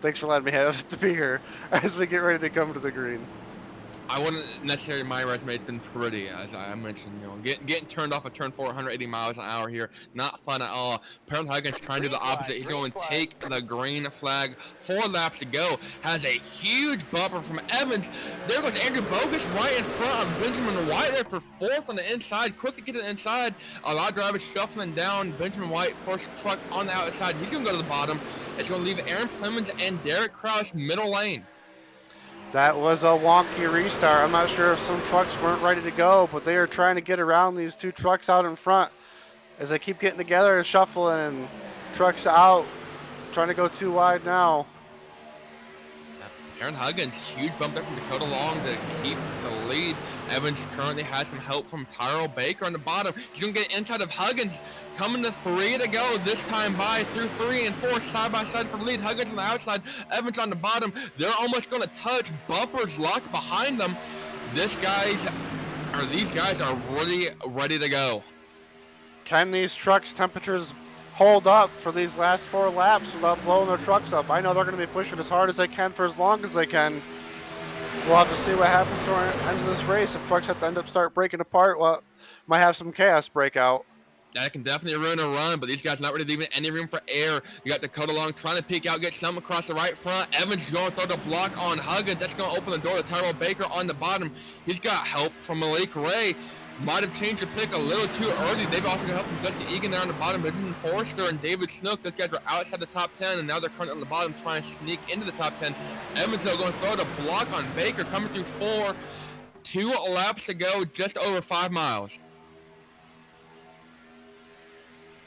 Thanks for letting me have to be here as we get ready to come to the green. I wouldn't necessarily, my resume has been pretty, as I mentioned, getting turned off at turn 4, 180 miles an hour here, not fun at all. Perrin Huggins trying to do the opposite. He's going to take the green flag. 4 laps to go. Has a huge bumper from Evans. There goes Andrew Bogus right in front of Benjamin White there for 4th on the inside. Quick to get to the inside. A lot of drivers shuffling down. Benjamin White, first truck on the outside. He's going to go to the bottom. It's going to leave Aaron Clemens and Derek Kraus middle lane. That was a wonky restart. I'm not sure if some trucks weren't ready to go, but they are trying to get around these 2 trucks out in front as they keep getting together and shuffling, and trucks out, trying to go too wide now. Perrin Huggins, huge bump there from Dakota Long to keep the lead. Evans currently has some help from Tyrell Baker on the bottom. He's going to get inside of Huggins. Coming to 3 to go this time by through 3 and 4 side by side for the lead. Huggins on the outside, Evans on the bottom. They're almost going to touch. Bumpers locked behind them. These guys are really ready to go. Can these trucks' temperatures hold up for these last 4 laps without blowing their trucks up? I know they're going to be pushing as hard as they can for as long as they can. We'll have to see what happens to the end of this race. If trucks have to end up start breaking apart, well, might have some chaos break out. That can definitely ruin a run, but these guys not really leaving any room for error. You got Dakota Long trying to peek out, get some across the right front. Evans going to throw the block on Huggins. That's going to open the door to Tyrell Baker on the bottom. He's got help from Malik Ray. Might have changed the pick a little too early. They've also got help from Jessica Egan there on the bottom. Benjamin Forrester and David Snook. Those guys were outside the top 10, and now they're currently on the bottom trying to sneak into the top 10. Evans, though, going to throw the block on Baker, coming through 4. 2 laps to go, just over 5 miles.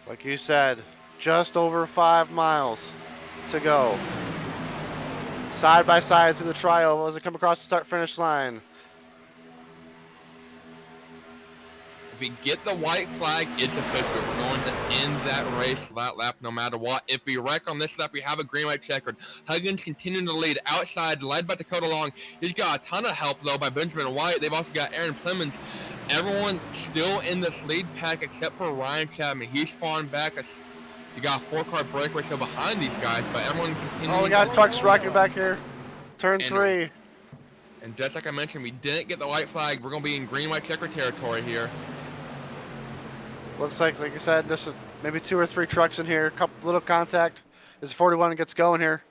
Like you said, just over 5 miles to go. Side by side to the trial as they come across the start-finish line. If we get the white flag, it's official. We're going to end that race, that lap, no matter what. If we wreck on this lap, we have a green white checkered. Huggins continuing to lead outside, led by Dakota Long. He's got a ton of help, though, by Benjamin White. They've also got Aaron Clemens. Everyone still in this lead pack except for Ryan Chapman. He's falling back. You got a 4-car breakaway show behind these guys, but everyone continuing. Oh, we got trucks rocking back here. Turn 3. And just like I mentioned, we didn't get the white flag. We're going to be in green white checker territory here. Looks like you said, just maybe 2 or 3 trucks in here. Couple little contact as 41 gets going here.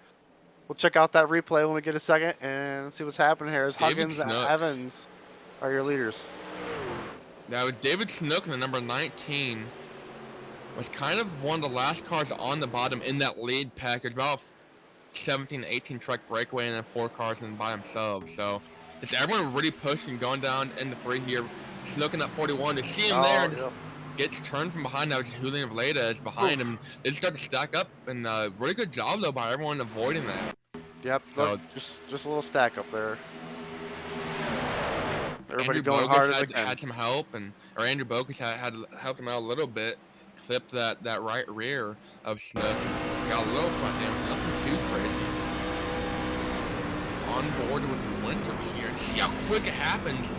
We'll check out that replay when we get a second and see what's happening here. As Huggins and Evans are your leaders. That was David Snook in the number 19. Was kind of one of the last cars on the bottom in that lead package. About 17, 18 truck breakaway and then 4 cars in by themselves. So it's everyone really pushing, going down into 3 here. Snook in that 41. To see him there. Yep. Gets turned from behind. Now Julian Valeda is behind him. They just got to stack up, and really good job though by everyone avoiding that. Yep. So just a little stack up there. Everybody Andrew going Bogus hard as they can. had some help, or Andrew Bogus had helped him out a little bit. Clipped that right rear of Snook. Got a little front damage, nothing too crazy. On board with Winter here, and see how quick it happens.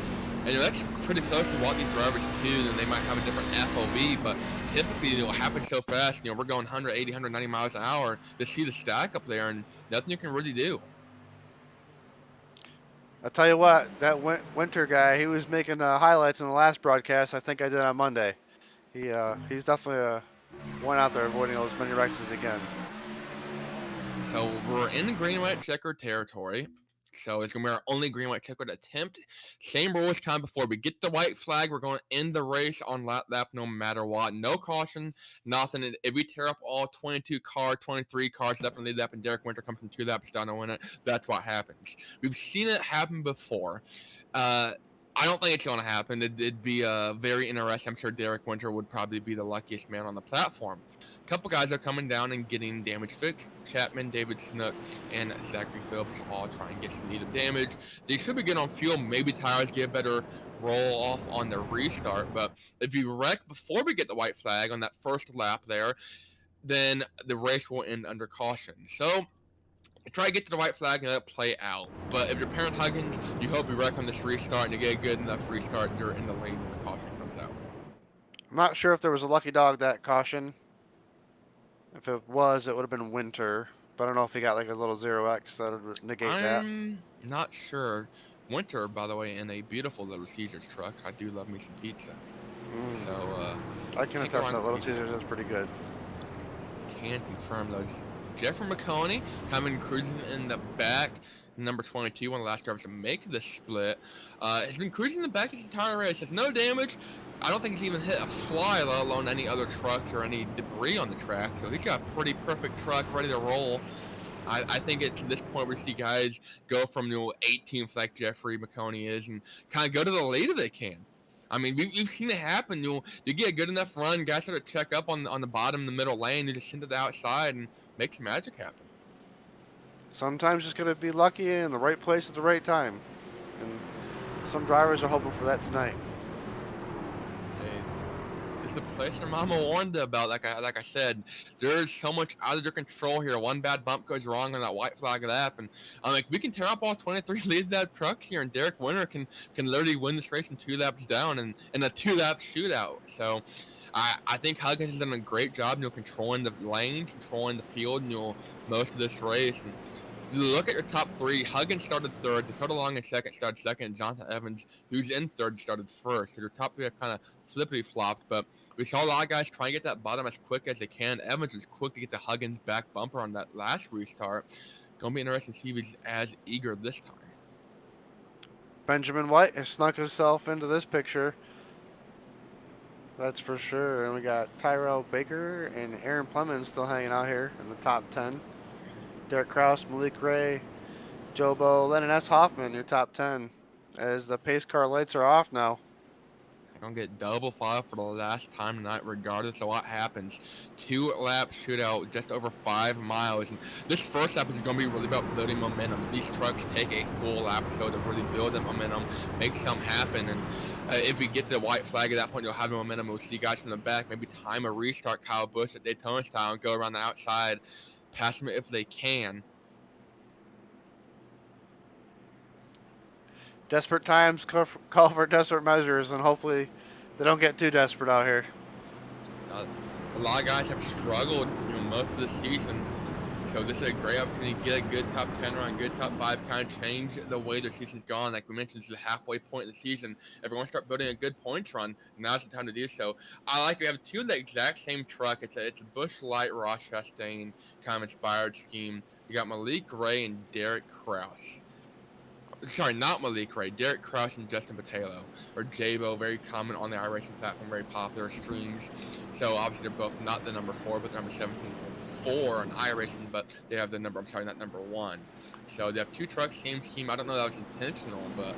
And that's pretty close to what these drivers do, and they might have a different FOV, but typically it'll happen so fast. We're going 180, 190 miles an hour to see the stack up there, and nothing you can really do. I'll tell you what, that Winter guy, he was making highlights in the last broadcast I think I did on Monday. He's definitely one out there avoiding as many wrecks as he can. So we're in the green white checker territory. So it's going to be our only green white checkered attempt. Same rules kind of before. We get the white flag, we're going to end the race on lap no matter what. No caution, nothing. If we tear up all 22 cars, 23 cars, definitely lead lap, and Derek Winter comes from 2 laps down to win it, that's what happens. We've seen it happen before. I don't think it's going to happen. It'd be very interesting. I'm sure Derek Winter would probably be the luckiest man on the platform. A couple guys are coming down and getting damage fixed. Chapman, David Snook, and Zachary Phillips all trying to get some needed damage. They should be good on fuel. Maybe tires get a better roll off on the restart. But if you wreck before we get the white flag on that first lap there, then the race will end under caution. So try to get to the white flag and let it play out. But if you're Parent Huggins, you hope you wreck on this restart and you get a good enough restart, you're in the lead when the caution comes out. I'm not sure if there was a lucky dog that caution. If it was, it would have been Winter. But I don't know if he got like a little 0x that would negate that. I'm not sure. Winter, by the way, in a beautiful Little Caesars truck. I do love me some pizza. So, I can can't go attest wrong that with Little pizza. Caesars is pretty good. Can confirm those. Jeffrey Maconi coming cruising in the back. Number 22, one of the last drivers to make the split. Has been cruising in the back his entire race. Has no damage. I don't think he's even hit a fly, let alone any other trucks or any debris on the track. So he's got a pretty perfect truck ready to roll. I think it's this point where we see guys go from 18th like Jeffrey Maconi is and kind of go to the lead if they can. I mean, we've seen it happen. You get a good enough run, guys start to check up on the bottom, the middle lane, you just send it to the outside and make some magic happen. Sometimes just gotta be lucky in the right place at the right time. And some drivers are hoping for that tonight. It's the place your mama warned you about. Like I said, there's so much out of your control here. One bad bump goes wrong on that white flag lap, and we can tear up all 23 lead lap trucks here, and Derek Winter can literally win this race in 2 laps down and in a 2-lap shootout. So I think Huggins has done a great job, controlling the lane, controlling the field, most of this race. And you look at your top 3. Huggins started 3rd. Dakota Long in 2nd, started 2nd. Jonathan Evans, who's in 3rd, started 1st. So your top 3 have kind of flippity-flopped. But we saw a lot of guys try and get that bottom as quick as they can. Evans was quick to get the Huggins back bumper on that last restart. Going to be interesting to see if he's as eager this time. Benjamin White has snuck himself into this picture. That's for sure. And we got Tyrell Baker and Aaron Plemons still hanging out here in the top 10. Derek Kraus, Malik Ray, Jobo, Lennon S. Hoffman, your top 10. As the pace car lights are off now. They're going to get double file for the last time tonight, regardless of what happens. 2-lap shootout, just over 5 miles. And this first lap is going to be really about building momentum. These trucks take a full lap or so to really build that momentum, make something happen. And if we get to the white flag at that point, you'll have the momentum. We'll see guys from the back maybe time a restart Kyle Busch at Daytona style and go around the outside, pass them if they can. Desperate times call for desperate measures, and hopefully they don't get too desperate out here. A lot of guys have struggled most of the season, so this is a great opportunity to get a good top 10 run, good top 5, kind of change the way the season's gone. Like we mentioned, this is the halfway point in the season. If we want to start building a good points run, now's the time to do so. We have 2 of the exact same truck. It's a Busch Light Ross Chastain kind of inspired scheme. You got Malik Ray and Derek Kraus. Sorry, not Malik Ray, Derek Kraus and Justin Patelo, or Jabo, very common on the iRacing platform, very popular streams. So obviously they're both not the number 4, but the number 17.4 on iRacing, but they have the number, not number 1. So they have 2 trucks, same scheme. I don't know if that was intentional, but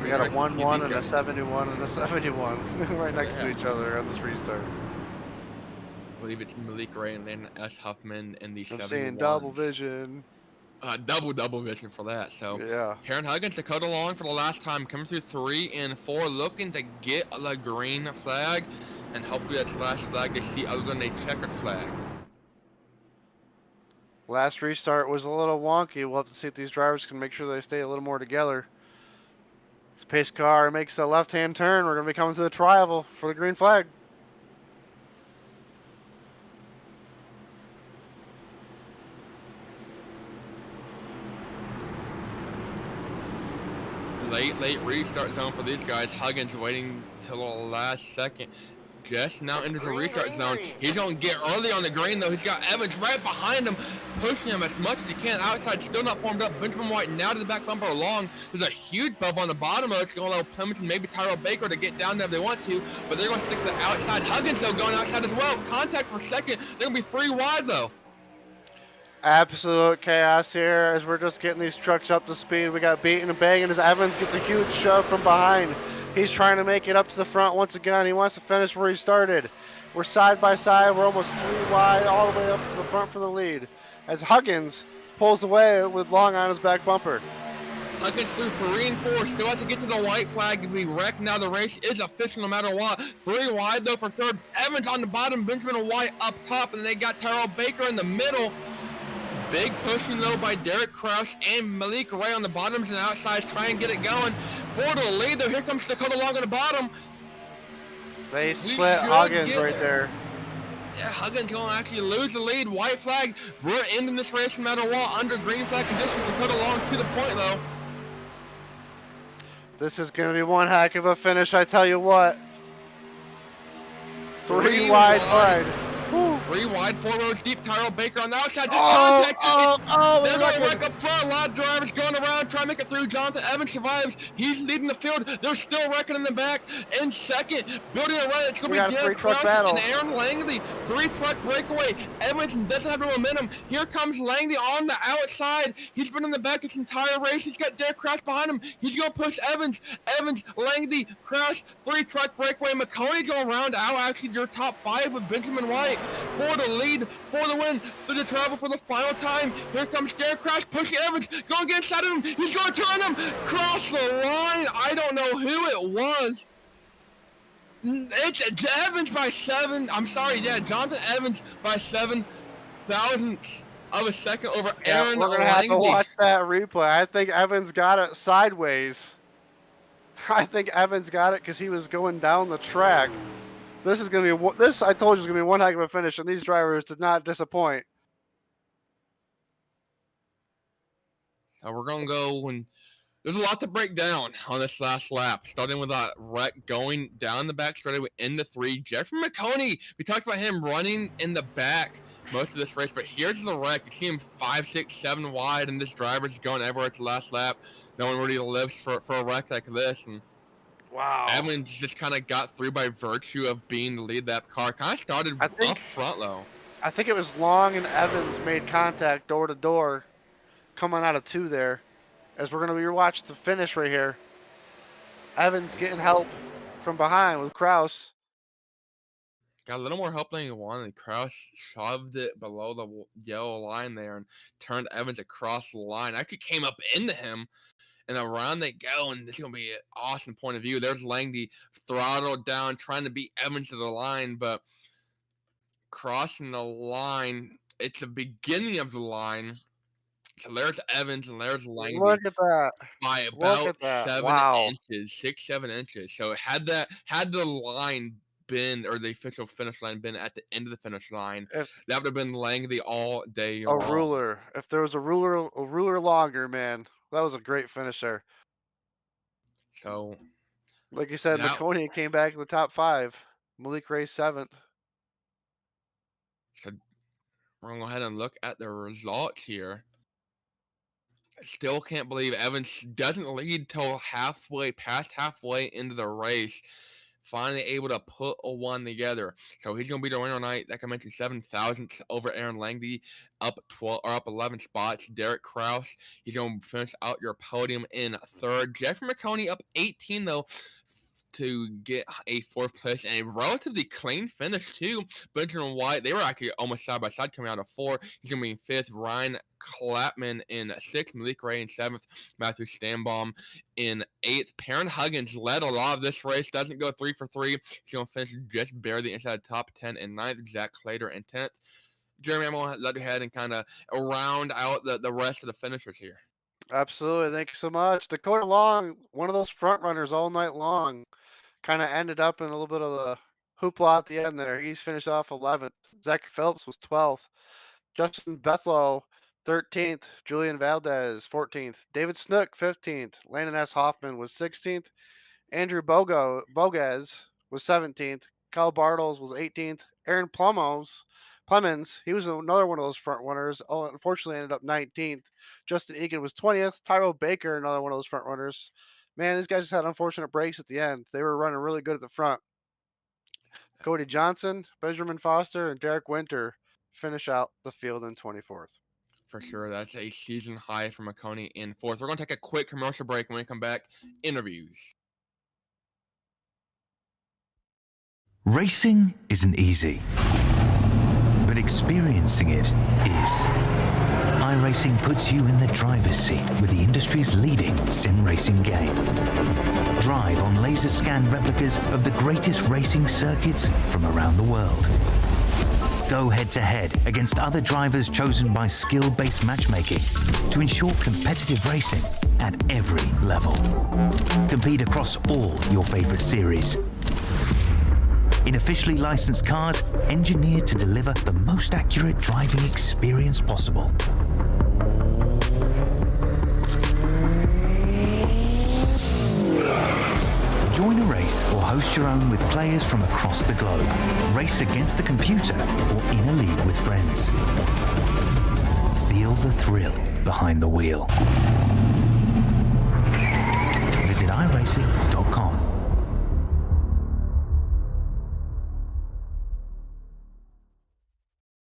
we got a 1-1 and a 71 and a 71 right next to each other on this restart. I believe it's Malik Ray and Landon S. Huffman in the 71s. I'm saying double vision. Double vision for that. So yeah. Parent Huggins, Dakota Long for the last time, coming through 3 and 4, looking to get the green flag, and hopefully that's the last flag they see other than a checkered flag. Last restart was a little wonky. We'll have to see if these drivers can make sure they stay a little more together. This pace car makes a left-hand turn. We're going to be coming to the tri-oval for the green flag. Late restart zone for these guys. Huggins waiting till the last second. just now enters the restart zone. He's going to get early on the green, though. He's got Evans right behind him, pushing him as much as he can. Outside, still not formed up. Benjamin White now to the back bumper along. There's a huge bump on the bottom of it. It's going to allow Clemens and maybe Tyrell Baker to get down there if they want to, but they're going to stick to the outside. Huggins, though, going outside as well. Contact for second. They're going to be 3 wide, though. Absolute chaos here as we're just getting these trucks up to speed. We got beating and banging as Evans gets a huge shove from behind. He's trying to make it up to the front once again. He wants to finish where he started. We're side by side. We're almost 3 wide all the way up to the front for the lead as Huggins pulls away with Long on his back bumper. Huggins through 3 and 4, still has to get to the white flag. If we wreck now, the race is official no matter what. 3 wide though for third. Evans on the bottom, Benjamin White up top, and they got Tyrell Baker in the middle. Big pushing though by Derek Kraus and Malik Ray on the bottoms and outsides, try and get it going. For the lead though, here comes Dakota Long on the bottom. They split Huggins right there. Yeah, Huggins going to actually lose the lead. White flag, we're ending this race no matter what. Under green flag conditions, Dakota Long to the point though. This is going to be one heck of a finish, I tell you what. 3 wide. 3 wide, 4 rows deep. Tyrell Baker on the outside. They're going to wreck up front. A lot of drivers going around, trying to make it through. Jonathan Evans survives. He's leading the field. They're still wrecking in the back. In second, building it right. It's going to be Derek Kraus and Aaron Langley. 3-truck breakaway. Evans doesn't have the momentum. Here comes Langley on the outside. He's been in the back this entire race. He's got Derek Kraus behind him. He's going to push Evans. Evans, Langley, Kraus, 3-truck breakaway. Maconi going round out actually your top 5 with Benjamin White. For the lead, for the win, for the travel for the final time. Here comes Derek Kraus pushing Evans, going to get inside of him. He's going to turn him, cross the line. I don't know who it was. It's Evans by 7. I'm sorry, yeah, Jonathan Evans by 7 thousandths of a second over Aaron Langley. We're going to have to watch that replay. I think Evans got it sideways. I think Evans got it because he was going down the track. This is going to be this. I told you, is going to be one heck of a finish, and these drivers did not disappoint. So we're going to go, and there's a lot to break down on this last lap. Starting with a wreck going down the back straightaway into 3. Jeffrey Maconi, we talked about him running in the back most of this race, but here's the wreck. You see him 5, 6, 7 wide, and this driver's going everywhere at the last lap. No one really lives for a wreck like this, and wow. Evans just kind of got through by virtue of being the lead lap car. Kind of started up front though. I think it was Long and Evans made contact door to door coming out of 2 there. As we're going to rewatch the finish right here. Evans getting help from behind with Kraus. Got a little more help than he wanted. Kraus shoved it below the yellow line there and turned Evans across the line. Actually came up into him. And around they go, and this is going to be an awesome point of view. There's Langley throttled down, trying to beat Evans to the line, but crossing the line, it's the beginning of the line. So there's Evans, and there's Langley. Look at that. By about 7 inches, 6, 7 inches. So had the line been, or the official finish line been at the end of the finish line, that would have been Langley all day long. A ruler. If there was a ruler longer, man. That was a great finish there. So, like you said, Maconi came back in the top 5. Malik Ray 7th. So we're going to go ahead and look at the results here. Still can't believe Evans doesn't lead till past halfway into the race. Finally able to put a 1 together. So he's going to be the winner tonight. Like I mentioned, 7 thousandths over Aaron Langley, up 11 spots. Derek Kraus, he's going to finish out your podium in 3rd. Jeffrey Maconi up 18, though, to get a 4th place and a relatively clean finish, too. Benjamin White, they were actually almost side by side coming out of 4. He's going to be in 5th. Ryan Clapman in 6th. Malik Ray in 7th. Matthew Stanbaum in 8th. Perrin Huggins led a lot of this race. Doesn't go 3 for 3. He's going to finish just barely inside the top 10 in 9th. Zach Clater in 10th. Jeremy, I'm going to let you ahead and kind of round out the rest of the finishers here. Absolutely. Thank you so much. Dakota Long, one of those front runners all night long, kind of ended up in a little bit of the hoopla at the end there. He's finished off 11th. Zachary Phillips was 12th. Justin Bethlow, 13th. Julian Valdez, 14th. David Snook, 15th. Landon S. Hoffman was 16th. Andrew Bogues was 17th. Kyle Bartles was 18th. Aaron Plemons, he was another one of those front runners. Oh, unfortunately ended up 19th. Justin Egan was 20th. Tyrell Baker, another one of those front runners. Man, these guys just had unfortunate breaks at the end. They were running really good at the front. Cody Johnson, Benjamin Foster, and Derek Winter finish out the field in 24th. For sure, that's a season high for Maconi in fourth. We're going to take a quick commercial break. When we come back, interviews. Racing isn't easy, but experiencing it is. iRacing puts you in the driver's seat with the industry's leading sim racing game. Drive on laser scan replicas of the greatest racing circuits from around the world. Go head-to-head against other drivers chosen by skill-based matchmaking to ensure competitive racing at every level. Compete across all your favorite series. In officially licensed cars, engineered to deliver the most accurate driving experience possible. Join a race or host your own with players from across the globe. Race against the computer or in a league with friends. Feel the thrill behind the wheel. Visit iRacing.com.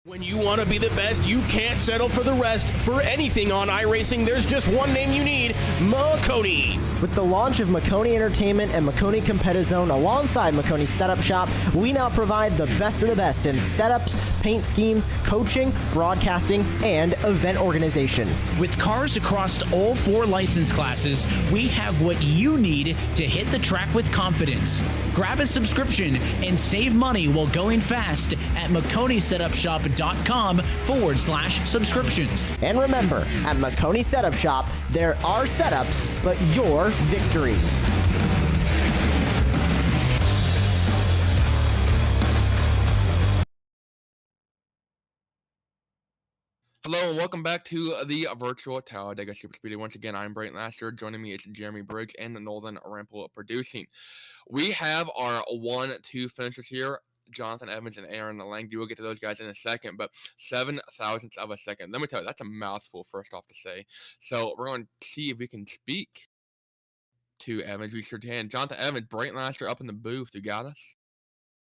When you want to be the best, you can't settle for the rest. For anything on iRacing, there's just one name you need, Maconi. With the launch of Maconi Entertainment and Maconi Competizone alongside Maconi Setup Shop, we now provide the best of the best in setups, paint schemes, coaching, broadcasting, and event organization. With cars across all 4 license classes, we have what you need to hit the track with confidence. Grab a subscription and save money while going fast at MaconiSetupShop.com/subscriptions. And remember, at Maconi Setup Shop, there are setups, but your victories. Hello and welcome back to the virtual Talladega Superspeedway. Once again, I'm Brayton Laster. Joining me is Jeremy Briggs and Nolan Rampel producing. We have our 1-2 finishers here, Jonathan Evans and Aaron Langby. We'll get to those guys in a second, but 7 thousandths of a second. Let me tell you, that's a mouthful first off to say. So we're going to see if we can speak to Evans. We sure can. Jonathan Evans, Brayton Laster up in the booth. You got us?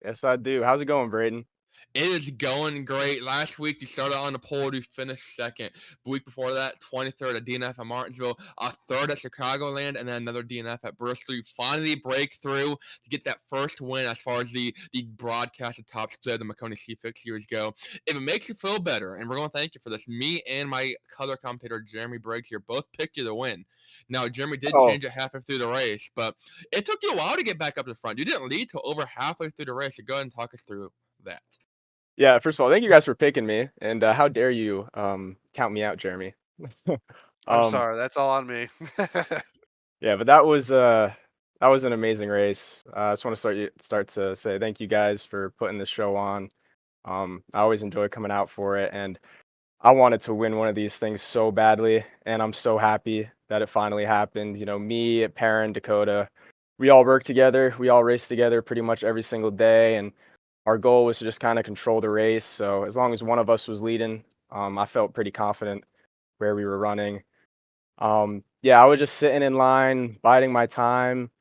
Yes, I do. How's it going, Brayton? It is going great. Last week, you started on the pole. You finished second. The week before that, 23rd at DNF at Martinsville, a third at Chicagoland, and then another DNF at Bristol. You finally break through to get that first win as far as the broadcasted top split of the Maconi C Fixed Series go. If it makes you feel better, and we're going to thank you for this, me and my color commentator, Jeremy Briggs here, both picked you to win. Now, Jeremy did change it halfway through the race, but it took you a while to get back up to the front. You didn't lead till over halfway through the race, so go ahead and talk us through that. Yeah, first of all, thank you guys for picking me, and how dare you count me out, Jeremy? I'm sorry, that's all on me. Yeah, but that was an amazing race. I just want to start to say thank you guys for putting this show on. I always enjoy coming out for it, and I wanted to win one of these things so badly, and I'm so happy that it finally happened. You know, me, Perrin, Dakota, we all work together. We all race together pretty much every single day, and our goal was to just kind of control the race. So as long as one of us was leading, I felt pretty confident where we were running. Yeah, I was just sitting in line, biding my time.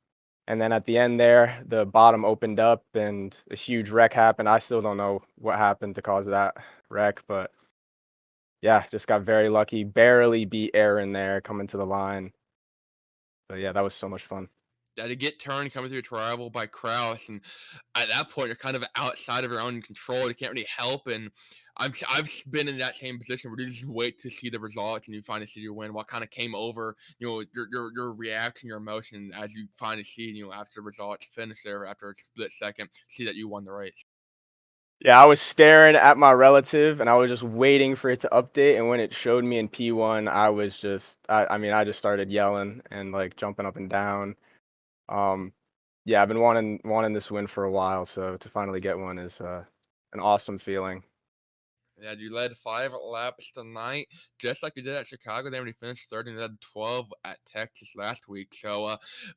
And then at the end there, the bottom opened up and a huge wreck happened. I still don't know what happened to cause that wreck, but yeah, just got very lucky. Barely beat Aaron there coming to the line. But yeah, that was so much fun. To get turned coming through travel by Kraus, and at that point you're kind of outside of your own control. You can't really help, and I've been in that same position where you just wait to see the results and you finally see your win. What kind of came over, your reaction, your emotion as you finally see, after the results finish there after a split second, see that you won the race. Yeah, I was staring at my relative and I was just waiting for it to update. And when it showed me in P1, I was just, I just started yelling and like jumping up and down. Yeah, I've been wanting this win for a while, so to finally get one is an awesome feeling. Yeah, you led 5 laps tonight, just like you did at Chicago. They already finished third, and you led 12 at Texas last week. So,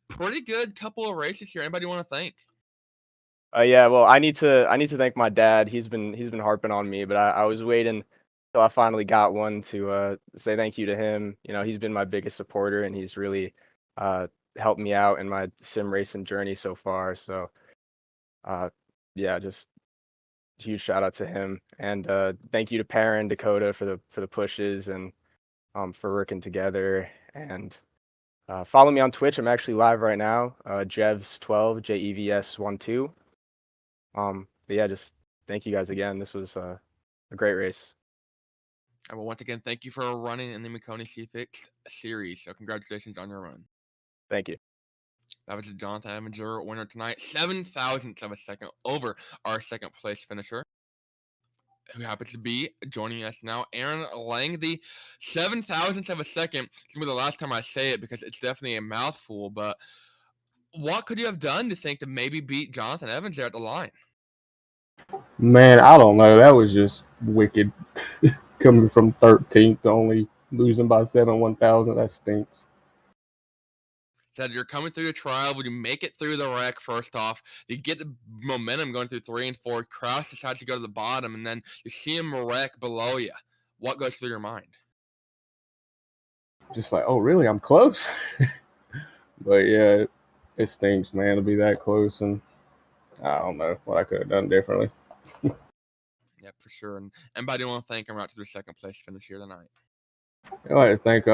pretty good couple of races here. Anybody want to thank? Yeah, well, I need to thank my dad. He's been harping on me, but I was waiting till I finally got one to say thank you to him. You know, he's been my biggest supporter, and he's really uh, helped me out in my sim racing journey so far. So, uh, yeah, just huge shout out to him, and thank you to Perrin, Dakota for the pushes and for working together. And follow me on Twitch. I'm actually live right now. Jevs12, JEVS12. But yeah, just thank you guys again. This was a great race. I will once again thank you for running in the Maconi C Fixed Series. So congratulations on your run. Thank you. That was Jonathan Evanger, winner tonight. 7 thousandths of a second over our second place finisher, who happens to be joining us now, Aaron Langley. 7 thousandths of a second. It's going to be the last time I say it because it's definitely a mouthful, but what could you have done to think to maybe beat Jonathan Evans there at the line? Man, I don't know. That was just wicked. Coming from 13th to only losing by 1,000. That stinks. Said you're coming through the trial. Would you make it through the wreck first off? You get the momentum going through 3 and 4. Kraus decides to go to the bottom, and then you see him wreck below you. What goes through your mind? Just like, oh, really? I'm close. But yeah, it stinks, man, to be that close. And I don't know what I could have done differently. Yeah, for sure. And anybody want to thank him right to their second place finish here tonight? I'd like to thank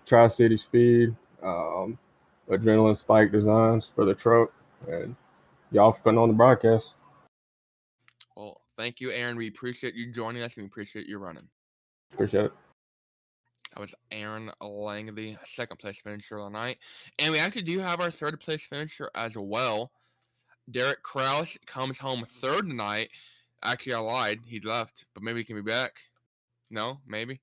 Tri-City Speed, Adrenaline Spike Designs for the truck, and y'all for putting on the broadcast. Well, thank you, Aaron. We appreciate you joining us, and we appreciate you running. Appreciate it. That was Aaron Langley, second place finisher tonight. And we actually do have our third place finisher as well. Derek Kraus comes home third tonight. Actually, I lied. He left, but maybe he can be back. No, maybe.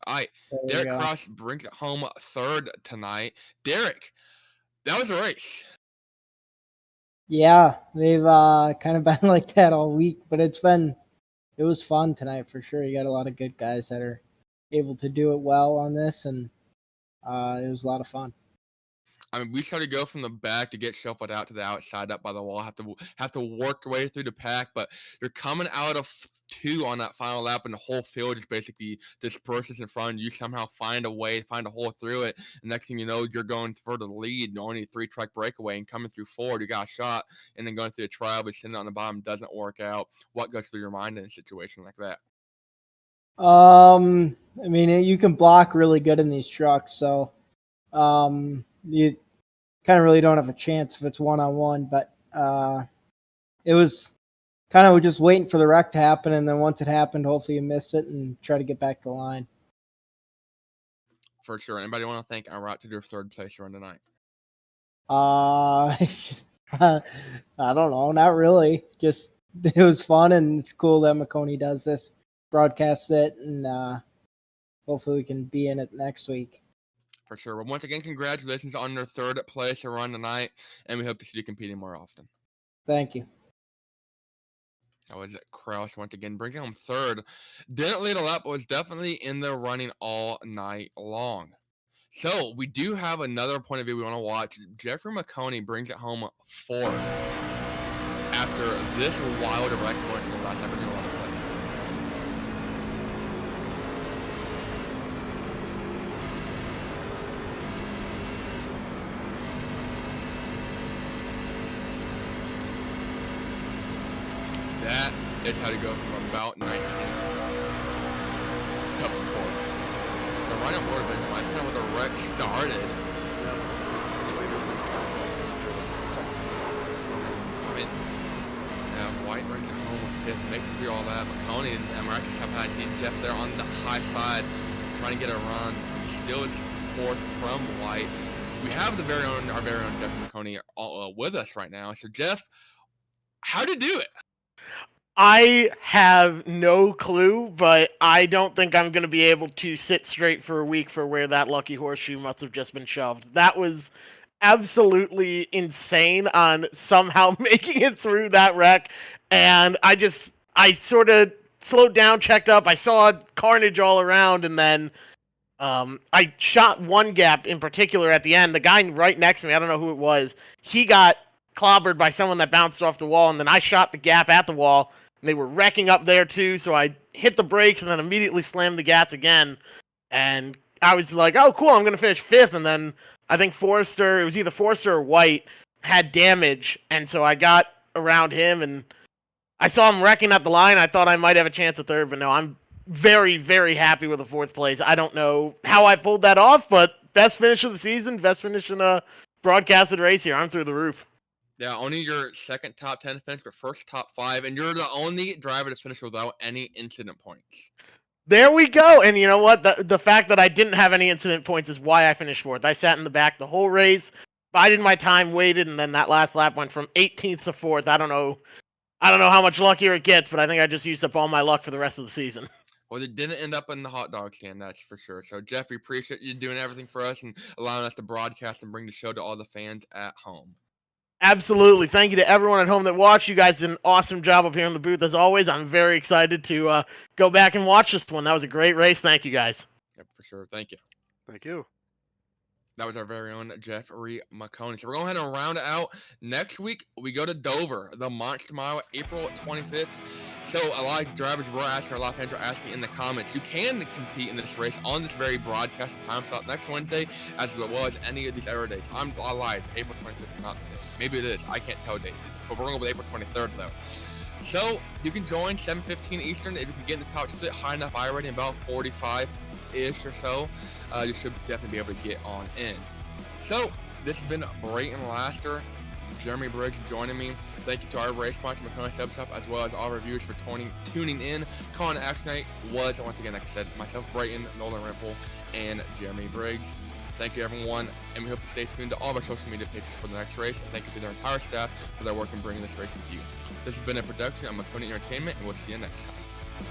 All right. Derek Kraus brings it home third tonight. Derek, that was a race. Yeah, they've kind of been like that all week, but it was fun tonight for sure. You got a lot of good guys that are able to do it well on this, and it was a lot of fun. I mean, we started to go from the back to get shuffled out to the outside, up by the wall. Have to work your way through the pack, but you're coming out of 2 on that final lap, and the whole field just basically disperses in front. You somehow find a way, find a hole through it, and next thing you know, you're going for the lead. Only 3-track breakaway, and coming through 4, you got a shot, and then going through the trial, but sitting on the bottom doesn't work out. What goes through your mind in a situation like that? I mean, you can block really good in these trucks, so you kind of really don't have a chance if it's one-on-one, but it was kind of just waiting for the wreck to happen, and then once it happened, hopefully you miss it and try to get back to the line. For sure. Anybody want to thank our route to their third place run tonight? I don't know, not really. Just it was fun, and it's cool that Maconi does this, broadcasts it, and hopefully we can be in it next week. For sure. Well, once again, congratulations on your third place run tonight, and we hope to see you competing more often. Thank you. That was Kraus once again, brings home third. Didn't lead a lap, but was definitely in the running all night long. So we do have another point of view we want to watch. Jeffrey Maconi brings it home fourth after this wild wreck going from the last time. That is how to go from about 19th to 4th. The run and board division, that's kind of where the wreck started. I mean, White brings it home with 5th, makes it through all that. Maconi and Emiratis have had seen Jeff there on the high side, trying to get a run. Still is 4th from White. We have our very own Jeff Maconi with us right now. So Jeff, how did you do it? I have no clue, but I don't think I'm going to be able to sit straight for a week for where that lucky horseshoe must have just been shoved. That was absolutely insane on somehow making it through that wreck. And I sort of slowed down, checked up. I saw carnage all around, and then I shot one gap in particular at the end. The guy right next to me, I don't know who it was, he got clobbered by someone that bounced off the wall, and then I shot the gap at the wall, and they were wrecking up there too, so I hit the brakes and then immediately slammed the gas again, and I was like, oh, cool, I'm going to finish 5th, and then I think Forrester, it was either Forrester or White, had damage, and so I got around him, and I saw him wrecking up the line. I thought I might have a chance at 3rd, but no, I'm very, very happy with the 4th place. I don't know how I pulled that off, but best finish of the season, best finish in a broadcasted race here. I'm through the roof. Yeah, only your 2nd top 10 finish, but 1st top 5, and you're the only driver to finish without any incident points. There we go. And you know what? The fact that I didn't have any incident points is why I finished 4th. I sat in the back the whole race, bided my time, waited, and then that last lap went from 18th to 4th. I don't know how much luckier it gets, but I think I just used up all my luck for the rest of the season. Well, it didn't end up in the hot dog stand, that's for sure. So, Jeff, we appreciate you doing everything for us and allowing us to broadcast and bring the show to all the fans at home. Absolutely. Thank you to everyone at home that watched. You guys did an awesome job up here in the booth, as always. I'm very excited to go back and watch this one. That was a great race. Thank you, guys. Yep, for sure. Thank you. Thank you. That was our very own Jeffrey Maconi. So we're going ahead and round it out. Next week, we go to Dover, the Monster Mile, April 25th. So a lot of drivers were asking, a lot of fans were asking in the comments, you can compete in this race on this very broadcast time slot next Wednesday, as well as any of these other dates. I lied. April 25th is not the day. Maybe it is. I can't tell dates. But we're going to go with April 23rd, though. So you can join 7:15 Eastern. If you can get in the top split high enough iRating, about 45-ish or so, you should definitely be able to get on in. So this has been Brayton Laster, Jeremy Briggs joining me. Thank you to our race sponsor, Maconi C, as well as all our viewers for tuning in. Calling Action Night was, once again, like I said, myself, Brayton, Nolan Rimple, and Jeremy Briggs. Thank you, everyone, and we hope to stay tuned to all of our social media pages for the next race. And thank you to their entire staff for their work in bringing this race to you. This has been a production of Maconi Entertainment, and we'll see you next time.